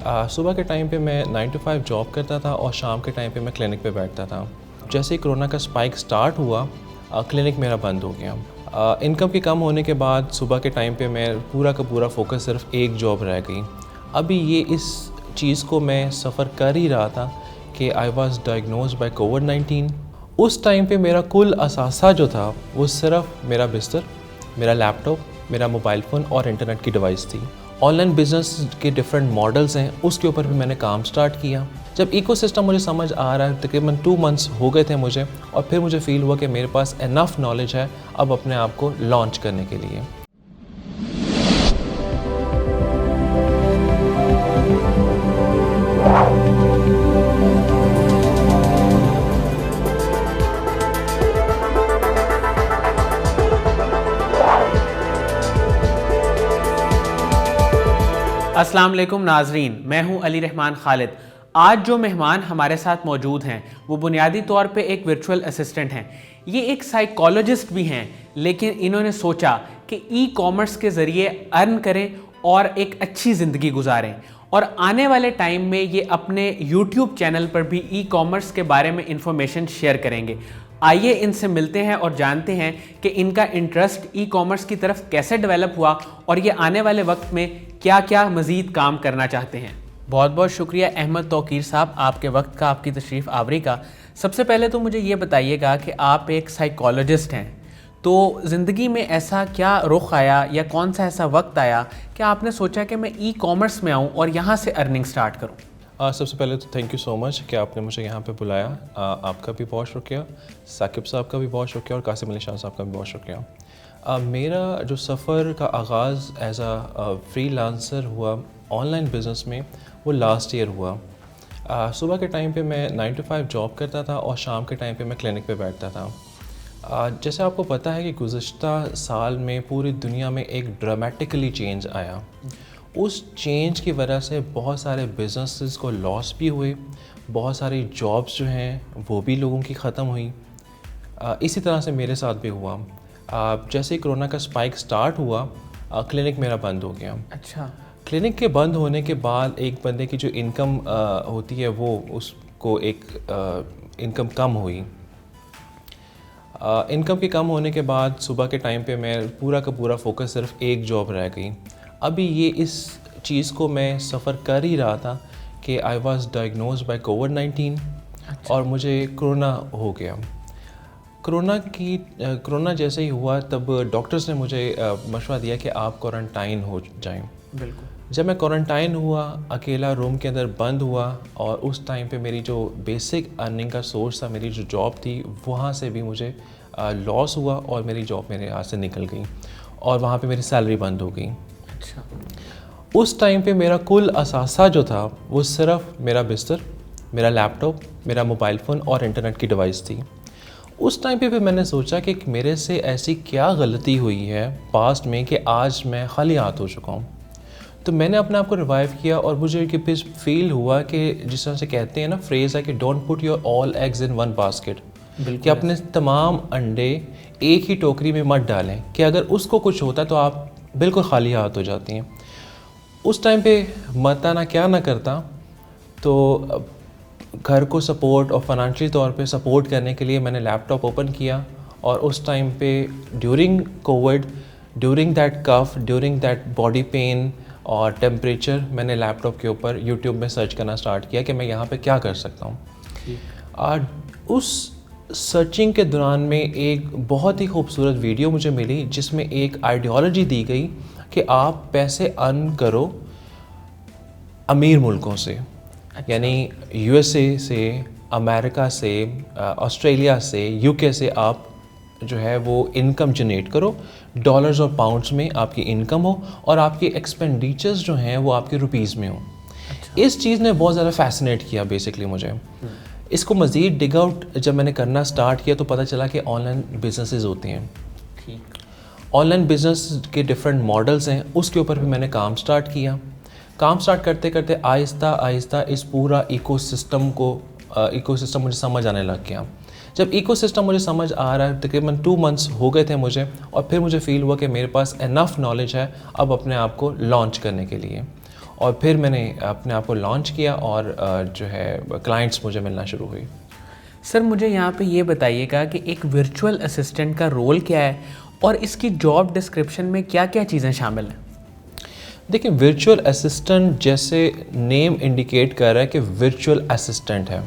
सुबह के टाइम पे मैं 9 to 5 जॉब करता था और शाम के टाइम पे मैं क्लिनिक पे बैठता था। जैसे ही कोरोना का स्पाइक स्टार्ट हुआ, क्लिनिक मेरा बंद हो गया। इनकम के कम होने के बाद सुबह के टाइम पे मैं पूरा का पूरा फोकस सिर्फ एक जॉब रह गई। अभी ये इस चीज़ को मैं सफ़र कर ही रहा था कि आई वॉज डायग्नोज्ड बाय कोविड-19। उस टाइम पे मेरा कुल असासा जो था वो सिर्फ मेरा बिस्तर, मेरा लैपटॉप, मेरा मोबाइल फ़ोन और इंटरनेट की डिवाइस थी। ऑनलाइन बिज़नेस के डिफरेंट मॉडल्स हैं, उसके ऊपर भी मैंने काम स्टार्ट किया। जब इकोसिस्टम मुझे समझ आ रहा है, तकरीबन 2 मंथ्स हो गए थे मुझे, और फिर मुझे फ़ील हुआ कि मेरे पास इनफ नॉलेज है अब अपने आप को लॉन्च करने के लिए। अस्सलाम वालेकुम नाजरीन, मैं हूं अली रहमान खालिद। आज जो मेहमान हमारे साथ मौजूद हैं वो बुनियादी तौर पे एक वर्चुअल असिस्टेंट हैं। ये एक साइकोलॉजिस्ट भी हैं, लेकिन इन्होंने सोचा कि ई कॉमर्स के ज़रिए अर्न करें और एक अच्छी ज़िंदगी गुजारें, और आने वाले टाइम में ये अपने यूट्यूब चैनल पर भी ई कॉमर्स के बारे में इंफॉर्मेशन शेयर करेंगे। आइए इनसे मिलते हैं और जानते हैं कि इनका इंटरेस्ट ई कॉमर्स की तरफ कैसे डेवलप हुआ और ये आने वाले वक्त में क्या क्या मज़ीद काम करना चाहते हैं। बहुत बहुत शुक्रिया अहमद तौकीर साहब, आपके वक्त का, आपकी तशरीफ़ आवरी का। सबसे पहले तो मुझे ये बताइएगा कि आप एक साइकोलॉजिस्ट हैं, तो ज़िंदगी में ऐसा क्या रुख आया या कौन सा ऐसा वक्त आया कि आपने सोचा कि मैं ई कॉमर्स में आऊँ और यहाँ से अर्निंग स्टार्ट करूँ? सबसे पहले तो थैंक यू सो मच कि आपने मुझे यहाँ पे बुलाया। आपका भी बहुत शुक्रिया, साकिब साहब का भी बहुत शुक्रिया और कासिम अली शाह साहब का भी बहुत शुक्रिया। मेरा जो सफ़र का आगाज़ एज आ फ्रीलांसर हुआ ऑनलाइन बिज़नेस में, वो लास्ट ईयर हुआ। सुबह के टाइम पे मैं 9 to 5 जॉब करता था और शाम के टाइम पे मैं क्लिनिक पे बैठता था। जैसे आपको पता है कि गुज़श्ता साल में पूरी दुनिया में एक ड्रामेटिकली चेंज आया। उस चेंज की वजह से बहुत सारे बिज़नेसेस को लॉस भी हुए, बहुत सारी जॉब्स जो हैं वो भी लोगों की ख़त्म हुई। इसी तरह से मेरे साथ भी हुआ। जैसे ही कोरोना का स्पाइक स्टार्ट हुआ, क्लिनिक मेरा बंद हो गया। अच्छा। क्लिनिक के बंद होने के बाद एक बंदे की जो इनकम होती है वो उसको एक इनकम कम हुई। इनकम के कम होने के बाद सुबह के टाइम पे मैं पूरा का पूरा फोकस सिर्फ एक जॉब रह गई। अभी ये इस चीज़ को मैं सफ़र कर ही रहा था कि आई वॉज डायग्नोज्ड बाय कोविड-19। अच्छा। और मुझे कोरोना हो गया। कोरोना जैसे ही हुआ तब डॉक्टर्स ने मुझे मशवरा दिया कि आप क्वारंटाइन हो जाएं। बिल्कुल। जब मैं क्वारंटाइन हुआ, अकेला रूम के अंदर बंद हुआ, और उस टाइम पे मेरी जो बेसिक अर्निंग का सोर्स था, मेरी जो जॉब थी, वहाँ से भी मुझे लॉस हुआ और मेरी जॉब मेरे हाथ से निकल गई और वहाँ पे मेरी सैलरी बंद हो गई। अच्छा। उस टाइम पे मेरा कुल असासा जो था वो सिर्फ मेरा बिस्तर, मेरा लैपटॉप, मेरा मोबाइल फ़ोन और इंटरनेट की डिवाइस थी। उस टाइम पे फिर मैंने सोचा कि मेरे से ऐसी क्या गलती हुई है पास्ट में कि आज मैं खाली हाथ हो चुका हूँ। तो मैंने अपने आप को रिवाइव किया और मुझे कि फिर फील हुआ कि जिस तरह से कहते हैं ना, फ्रेज़ है कि don't put your all eggs in one basket, कि अपने तमाम अंडे एक ही टोकरी में मत डालें, कि अगर उसको कुछ होता है तो आप बिल्कुल खाली हाथ हो जाती हैं। उस टाइम पे मता ना क्या ना करता, तो घर को सपोर्ट और फाइनेंशियल तौर पे सपोर्ट करने के लिए मैंने लैपटॉप ओपन किया, और उस टाइम पे during covid, during that cough, during that body pain और टेम्परेचर, मैंने लैपटॉप के ऊपर यूट्यूब में सर्च करना स्टार्ट किया कि मैं यहाँ पे क्या कर सकता हूँ। और उस सर्चिंग के दौरान में एक बहुत ही खूबसूरत वीडियो मुझे मिली जिसमें एक आइडियोलॉजी दी गई कि आप पैसे अर्न करो अमीर मुल्कों से। अच्छा। यानी यूएसए से, अमेरिका से, ऑस्ट्रेलिया से, यूके से आप जो है वो इनकम जनरेट करो, डॉलर्स और पाउंड्स में आपकी इनकम हो और आपकी एक्सपेंडिचर्स जो हैं वो आपके रुपीज़ में हो। अच्छा। इस चीज़ ने बहुत ज़्यादा फैसिनेट किया बेसिकली मुझे। इसको मज़ीद डिग आउट जब मैंने करना स्टार्ट किया तो पता चला कि ऑनलाइन बिजनेसेस होते हैं। ठीक। ऑनलाइन बिजनेस के डिफरेंट मॉडल्स हैं, उसके ऊपर भी मैंने काम स्टार्ट किया। काम स्टार्ट करते करते आहिस्ता आहिस्ता इस पूरा इकोसिस्टम मुझे समझ आने लग गया। जब इकोसिस्टम मुझे समझ आ रहा है, तकरीबन 2 मंथ्स हो गए थे मुझे, और फिर मुझे फ़ील हुआ कि मेरे पास इनफ नॉलेज है अब अपने आप को लॉन्च करने के लिए। और फिर मैंने अपने आप को लॉन्च किया और जो है क्लाइंट्स मुझे मिलना शुरू हुई। सर मुझे यहाँ पे ये बताइएगा कि एक वर्चुअल असिस्टेंट का रोल क्या है और इसकी जॉब डिस्क्रिप्शन में क्या क्या चीज़ें शामिल हैं। देखिए, वर्चुअल असिस्टेंट जैसे नेम इंडिकेट कर रहा है कि वर्चुअल असिस्टेंट है।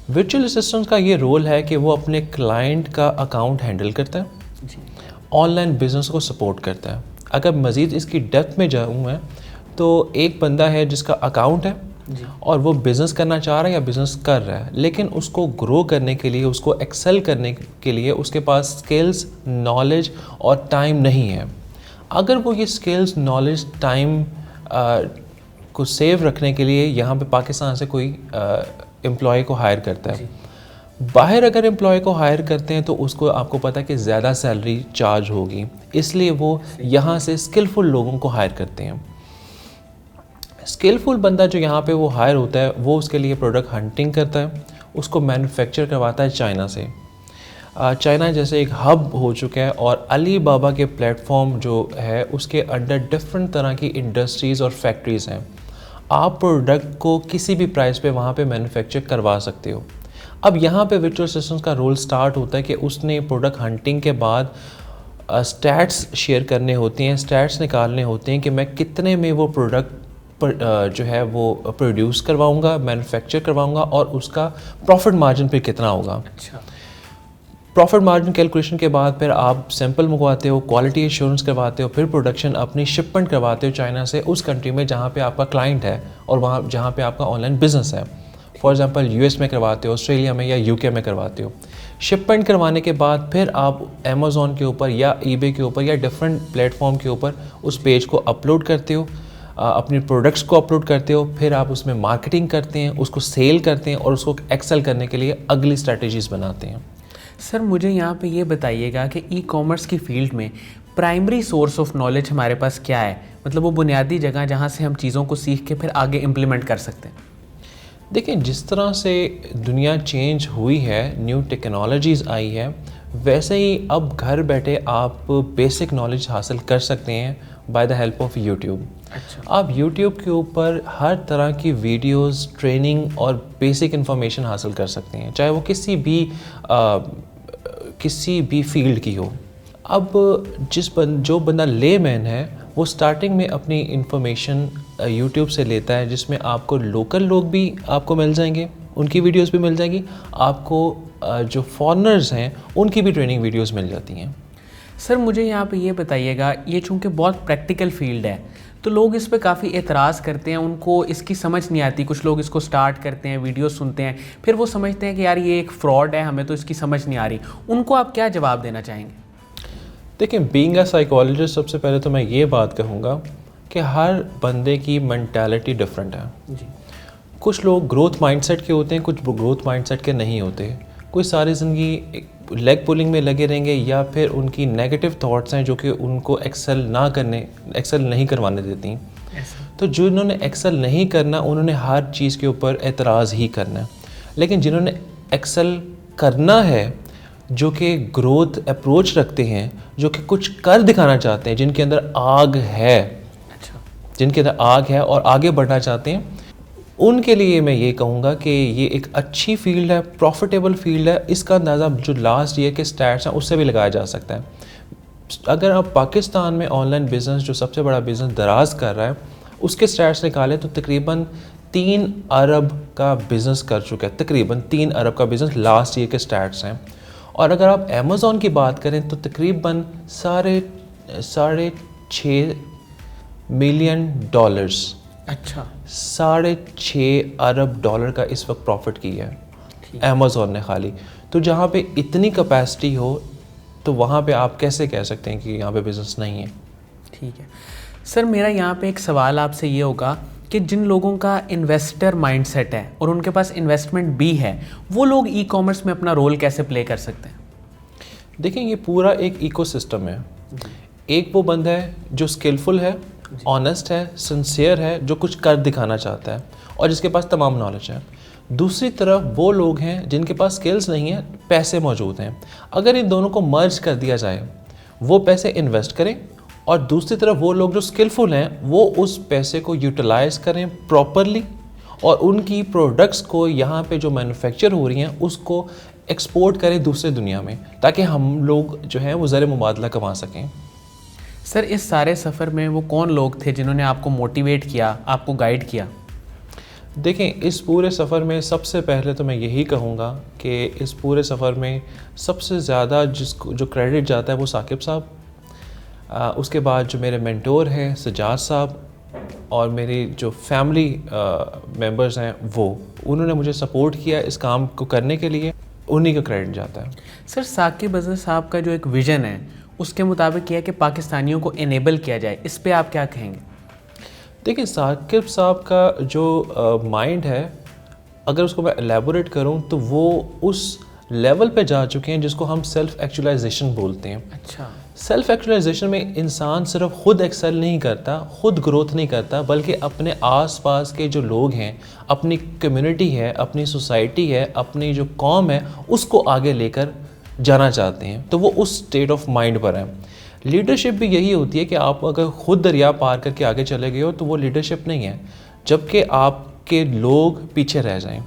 वर्चुअल असिस्टेंट का ये रोल है कि वो अपने क्लाइंट का अकाउंट हैंडल करता है, ऑनलाइन बिजनेस को सपोर्ट करता है। अगर मज़ीद इसकी डेप्थ में जाऊँ मैं, तो एक बंदा है जिसका अकाउंट है और वो बिज़नेस करना चाह रहा है या बिज़नेस कर रहा है, लेकिन उसको ग्रो करने के लिए, उसको एक्सेल करने के लिए उसके पास स्किल्स, नॉलेज और टाइम नहीं है। अगर वो ये स्किल्स, नॉलेज, टाइम को सेव रखने के लिए यहाँ पे पाकिस्तान से कोई एम्प्लॉय को हायर करता है, बाहर अगर एम्प्लॉय को हायर करते हैं तो उसको, आपको पता है कि ज़्यादा सैलरी चार्ज होगी, इसलिए वो यहाँ से स्किलफुल लोगों को हायर करते हैं। स्किलफुल बंदा जो यहाँ पे वो हायर होता है, वो उसके लिए प्रोडक्ट हंटिंग करता है, उसको मैन्युफैक्चर करवाता है चाइना से। चाइना जैसे एक हब हो चुका है और अली बाबा के प्लेटफॉर्म जो है उसके अंडर डिफरेंट तरह की इंडस्ट्रीज़ और फैक्ट्रीज़ हैं। आप प्रोडक्ट को किसी भी प्राइस पे वहाँ पे मैन्युफैक्चर करवा सकते हो। अब यहाँ पे वर्चुअल असिस्टेंट का रोल स्टार्ट होता है कि उसने प्रोडक्ट हंटिंग के बाद स्टैट्स शेयर करने होते हैं, स्टैट्स निकालने होते हैं कि मैं कितने में वो प्रोडक्ट जो है वो प्रोड्यूस करवाऊँगा, मैन्युफैक्चर करवाऊँगा और उसका प्रॉफिट मार्जिन फिर कितना होगा। अच्छा। प्रॉफिट मार्जिन कैलकुलेशन के बाद फिर आप सैंपल मंगवाते हो, क्वालिटी एश्योरेंस करवाते हो, फिर प्रोडक्शन अपनी शिपमेंट करवाते हो चाइना से उस कंट्री में जहाँ पे आपका क्लाइंट है और वहाँ जहाँ पे आपका ऑनलाइन बिजनेस है। फॉर एग्जांपल यूएस में करवाते हो, ऑस्ट्रेलिया में या यूके में करवाते हो। शिपमेंट करवाने के बाद फिर आप अमेज़ॉन के ऊपर या ईबे के ऊपर या डिफरेंट प्लेटफॉर्म के ऊपर उस पेज को अपलोड करते हो, अपनी प्रोडक्ट्स को अपलोड करते हो, फिर आप उसमें मार्केटिंग करते हैं, उसको सेल करते हैं और उसको एक्सेल करने के लिए अगली स्ट्रैटेजीज़ बनाते हैं। सर मुझे यहाँ पे ये बताइएगा कि ई कॉमर्स की फील्ड में प्राइमरी सोर्स ऑफ नॉलेज हमारे पास क्या है, मतलब वो बुनियादी जगह जहाँ से हम चीज़ों को सीख के फिर आगे इम्प्लीमेंट कर सकते हैं। देखिए, जिस तरह से दुनिया चेंज हुई है, न्यू टेक्नोलॉजीज़ आई है, वैसे ही अब घर बैठे आप बेसिक नॉलेज हासिल कर सकते हैं by the help of YouTube. अच्छा। आप यूट्यूब के ऊपर हर तरह की वीडियोस, ट्रेनिंग और बेसिक इन्फॉर्मेशन हासिल कर सकते हैं, चाहे वो किसी भी फील्ड की हो। अब जो बंदा लेमैन है वो स्टार्टिंग में अपनी इन्फॉर्मेशन यूट्यूब से लेता है, जिसमें आपको लोकल लोग भी आपको मिल जाएंगे, उनकी वीडियोस भी मिल जाएगी, आपको जो फॉरेनर्स हैं उनकी भी ट्रेनिंग वीडियोस मिल जाती हैं। सर मुझे यहाँ पे ये बताइएगा, ये चूँकि बहुत प्रैक्टिकल फील्ड है तो लोग इस पे काफ़ी एतराज़ करते हैं, उनको इसकी समझ नहीं आती। कुछ लोग इसको स्टार्ट करते हैं, वीडियो सुनते हैं, फिर वो समझते हैं कि यार ये एक फ्रॉड है, हमें तो इसकी समझ नहीं आ रही। उनको आप क्या जवाब देना चाहेंगे? देखिए, बीइंग अ साइकोलॉजिस्ट सबसे पहले तो मैं ये बात कहूँगा कि हर बंदे की मेंटालिटी डिफरेंट है जी। कुछ लोग ग्रोथ माइंडसेट के होते हैं, कुछ ग्रोथ माइंडसेट के नहीं होते। कोई सारी ज़िंदगी लेग पुलिंग में लगे रहेंगे या फिर उनकी नेगेटिव थॉट्स हैं जो कि उनको एक्सेल नहीं करवाने देती। तो जिन्होंने एक्सेल नहीं करना उन्होंने हर चीज़ के ऊपर एतराज़ ही करना है, लेकिन जिन्होंने एक्सेल करना है, जो कि ग्रोथ अप्रोच रखते हैं, जो कि कुछ कर दिखाना चाहते हैं, जिनके अंदर आग है, अच्छा, जिनके अंदर आग है और आगे बढ़ना चाहते हैं, उनके लिए मैं ये कहूँगा कि ये एक अच्छी फील्ड है, प्रॉफिटेबल फील्ड है। इसका अंदाज़ा जो लास्ट ईयर के स्टैट्स हैं उससे भी लगाया जा सकता है। अगर आप पाकिस्तान में ऑनलाइन बिज़नेस, जो सबसे बड़ा बिज़नेस दराज कर रहा है, उसके स्टैट्स निकालें तो तकरीबन 3 अरब का बिज़नेस कर चुका है। तकरीबन 3 अरब का बिज़नेस लास्ट ईयर के स्टैट्स हैं। और अगर आप अमेज़ॉन की बात करें तो तकरीबन साढ़े 6 मिलियन डॉलर्स, अच्छा, 6.5 अरब डॉलर का इस वक्त प्रॉफिट किया है अमेज़ॉन ने खाली। तो जहाँ पे इतनी कैपेसिटी हो तो वहाँ पे आप कैसे कह सकते हैं कि यहाँ पे बिज़नेस नहीं है? ठीक है सर, मेरा यहाँ पे एक सवाल आपसे ये होगा कि जिन लोगों का इन्वेस्टर माइंडसेट है और उनके पास इन्वेस्टमेंट भी है, वो लोग ई कॉमर्स में अपना रोल कैसे प्ले कर सकते हैं? देखें, ये पूरा एक इकोसिस्टम है। एक वो बंदा है जो स्किलफुल है, ऑनेस्ट है, सिंसियर है, जो कुछ कर दिखाना चाहता है और जिसके पास तमाम नॉलेज है। दूसरी तरफ वो लोग हैं जिनके पास स्किल्स नहीं है, पैसे मौजूद हैं। अगर इन दोनों को मर्ज कर दिया जाए, वो पैसे इन्वेस्ट करें और दूसरी तरफ वो लोग जो स्किलफुल हैं वो उस पैसे को यूटिलाइज़ करें प्रॉपरली और उनकी प्रोडक्ट्स को यहाँ पे जो मैन्युफैक्चर हो रही हैं उसको एक्सपोर्ट करें दूसरे दुनिया में, ताकि हम लोग जो हैं वो ज़र मुबादला कमा सकें। सर इस सारे सफ़र में वो कौन लोग थे जिन्होंने आपको मोटिवेट किया, आपको गाइड किया? देखें, इस पूरे सफ़र में सबसे पहले तो मैं यही कहूँगा कि इस पूरे सफ़र में सबसे ज़्यादा जिसको जो क्रेडिट जाता है वो साकिब साहब, उसके बाद जो मेरे मेंटोर हैं सजाद साहब, और मेरी जो फैमिली मेंबर्स हैं वो उन्होंने मुझे सपोर्ट किया इस काम को करने के लिए, उन्हीं का क्रेडिट जाता है। सर साकिब अज़हर साहब का जो एक विज़न है उसके मुताबिक यह है कि पाकिस्तानियों को इनेबल किया जाए, इस पे आप क्या कहेंगे? देखिए, साकिब साहब का जो माइंड है, अगर उसको मैं एलेबोरेट करूं तो वो उस लेवल पे जा चुके हैं जिसको हम सेल्फ़ एक्चुअलाइजेशन बोलते हैं। अच्छा। सेल्फ़ एक्चुअलाइजेशन में इंसान सिर्फ खुद एक्सेल नहीं करता, खुद ग्रोथ नहीं करता, बल्कि अपने आसपास के जो लोग हैं, अपनी कम्युनिटी है, अपनी सोसाइटी है, अपनी जो कौम है, उसको आगे लेकर जाना चाहते हैं। तो वो उस स्टेट ऑफ माइंड पर है। लीडरशिप भी यही होती है कि आप अगर खुद दरिया पार करके आगे चले गए हो तो वो लीडरशिप नहीं है, जबकि आपके लोग पीछे रह जाएं।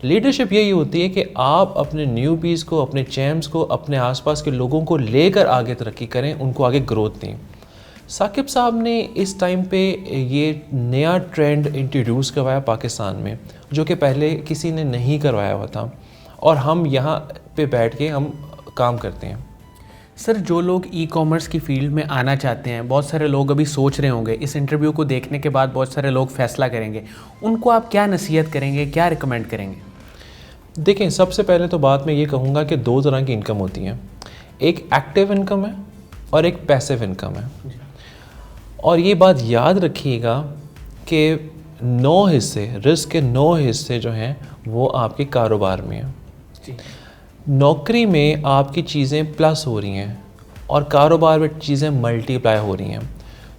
लीडरशिप यही होती है कि आप अपने न्यूबीज़ को, अपने चैम्प्स को, अपने आसपास के लोगों को लेकर आगे तरक्की करें, उनको आगे ग्रोथ दें। साकिब साहब ने इस टाइम पे ये नया ट्रेंड इंट्रोड्यूस करवाया पाकिस्तान में, जो कि पहले किसी ने नहीं करवाया हुआ था, और हम यहाँ पे बैठ के हम काम करते हैं। सर जो लोग ई कॉमर्स की फील्ड में आना चाहते हैं, बहुत सारे लोग अभी सोच रहे होंगे, इस इंटरव्यू को देखने के बाद बहुत सारे लोग फैसला करेंगे, उनको आप क्या नसीहत करेंगे, क्या रिकमेंड करेंगे? देखें, सबसे पहले तो बात मैं ये कहूँगा कि दो तरह की इनकम होती हैं, एक एक्टिव इनकम है और एक पैसिव इनकम है। और ये बात याद रखिएगा कि 9 हिस्से, रिस्क के 9 हिस्से जो हैं वो आपके कारोबार में हैं। नौकरी में आपकी चीज़ें प्लस हो रही हैं और कारोबार में चीज़ें मल्टीप्लाई हो रही हैं।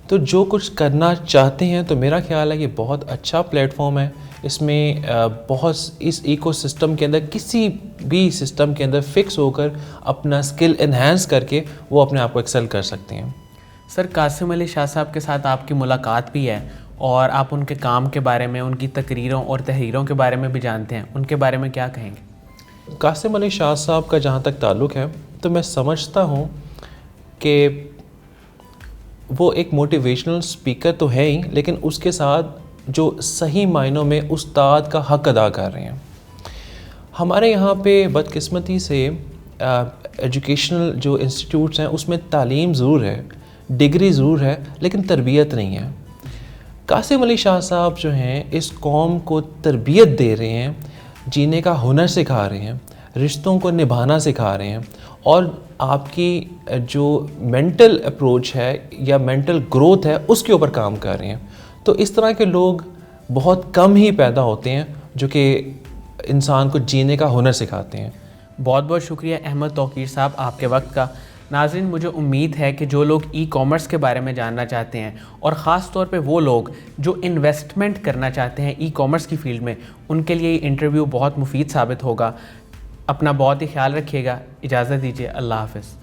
तो जो कुछ करना चाहते हैं तो मेरा ख्याल है कि बहुत अच्छा प्लेटफॉर्म है। इसमें बहुत इस इकोसिस्टम के अंदर, किसी भी सिस्टम के अंदर फिक्स होकर अपना स्किल एनहांस करके वो अपने आप को एक्सेल कर सकते हैं। सर कासिम अली शाह साहब के साथ आपकी मुलाकात भी है और आप उनके काम के बारे में, उनकी तकरीरों और तहरीरों के बारे में भी जानते हैं, उनके बारे में क्या कहेंगे? कासिम अली शाह साहब का जहाँ तक ताल्लुक़ है तो मैं समझता हूँ कि वो एक मोटिवेशनल स्पीकर तो है ही, लेकिन उसके साथ जो सही मायनों में उस्ताद का हक़ अदा कर रहे हैं। हमारे यहाँ पे बदकिस्मती से एजुकेशनल जो इंस्टीट्यूट्स हैं उसमें तालीम ज़रूर है, डिग्री ज़रूर है, लेकिन तरबियत नहीं है। कासिम अली शाह साहब जो हैं इस कौम को तरबियत दे रहे हैं, जीने का हुनर सिखा रहे हैं, रिश्तों को निभाना सिखा रहे हैं, और आपकी जो मेंटल अप्रोच है या मेंटल ग्रोथ है उसके ऊपर काम कर रहे हैं। तो इस तरह के लोग बहुत कम ही पैदा होते हैं जो कि इंसान को जीने का हुनर सिखाते हैं। बहुत बहुत शुक्रिया अहमद तौकीर साहब आपके वक्त का। नाज़रीन, मुझे उम्मीद है कि जो लोग ई कॉमर्स के बारे में जानना चाहते हैं और ख़ास तौर पे वो लोग जो इन्वेस्टमेंट करना चाहते हैं ई कॉमर्स की फ़ील्ड में, उनके लिए ये इंटरव्यू बहुत मुफीद साबित होगा। अपना बहुत ही ख्याल रखिएगा। इजाज़त दीजिए। अल्लाह हाफ़िज़।